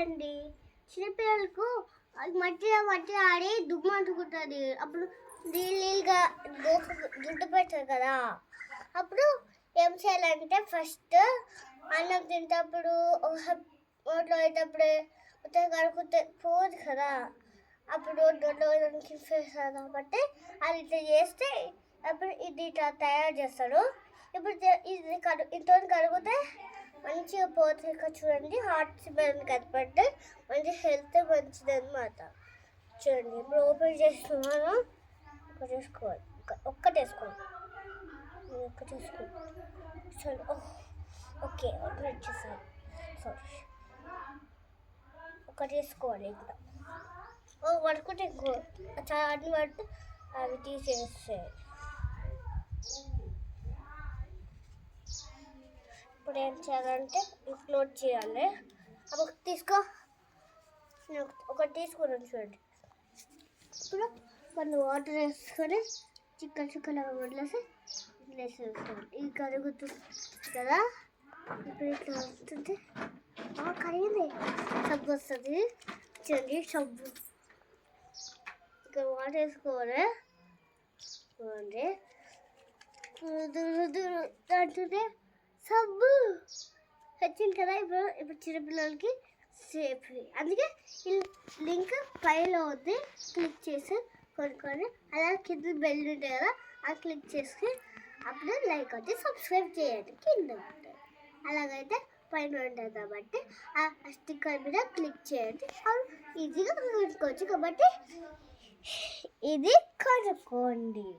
అండి. చిన్నపిల్లలకు అది మట్టిలో ఆడి దుమ్ము అంటుకుంటుంది. అప్పుడు నీళ్ళుగా గుడ్డు పెడతారు కదా. అప్పుడు ఏం చేయాలంటే ఫస్ట్ అన్నం తింటప్పుడు నోట్లో అయ్యేటప్పుడే కడుకుతే పోదు కదా. అప్పుడు నోట్లో ఇన్ఫెక్షన్ కాబట్టి అది ఇట్లా చేస్తే అప్పుడు ఇది ఇట్లా తయారు చేస్తాడు. ఇప్పుడు ఇది ఇంట్లో కడిగితే మంచిగా పోతుంది. చూడండి హార్ట్ సిమెంట్ కనపడితే మంచి హెల్త్ మంచిది అనమాట. చూడండి ఇప్పుడు ఓపెన్ చేస్తున్నాను. వేసుకోవాలి, ఒక్కటి వేసుకోవాలి, సరే. ఓకే ఓపెన్ వచ్చేసాను. సారీ, ఒకటి వేసుకోవాలి. ఇంకా పడుకుంటే ఇంకో చాలా అన్ని పడితే అవి తీసేస్తాయి. ఇప్పుడు ఏం చేయాలంటే క్లోజ్ చేయాలి. అప్పుడు తీసుకో, ఒకటి తీసుకున్నాను చూడండి. ఇప్పుడు కొన్ని వాటర్ వేసుకొని చిక్కలు వదిలేసి వేసేసుకోండి. ఇది కరుగుతుంది కదా. ఇప్పుడు ఇట్లా వస్తుంది, కరిగింది. సబ్బు వస్తుంది చూడండి. సబ్బు ఇక్కడ వాటర్ వేసుకోవాలి చూడండి. దాంట్లోనే సబ్బు వచ్చింది కదా. ఇప్పుడు చిన్నపిల్లలకి సేఫ్. అందుకే ఈ లింక్ పైలో ఉంది, క్లిక్ చేసి కొనుక్కొని అలా కింద బెల్ ఉంటుంది కదా, అది క్లిక్ చేసి అప్పుడు లైక్ వచ్చి సబ్స్క్రైబ్ చేయండి. కింద ఉంటుంది అలాగైతే పైన ఉంటుంది కాబట్టి ఆ స్టిక్కర్ మీద క్లిక్ చేయండి. ఈజీగా కొనుక్కోవచ్చు కాబట్టి ఇది కొనుక్కోండి.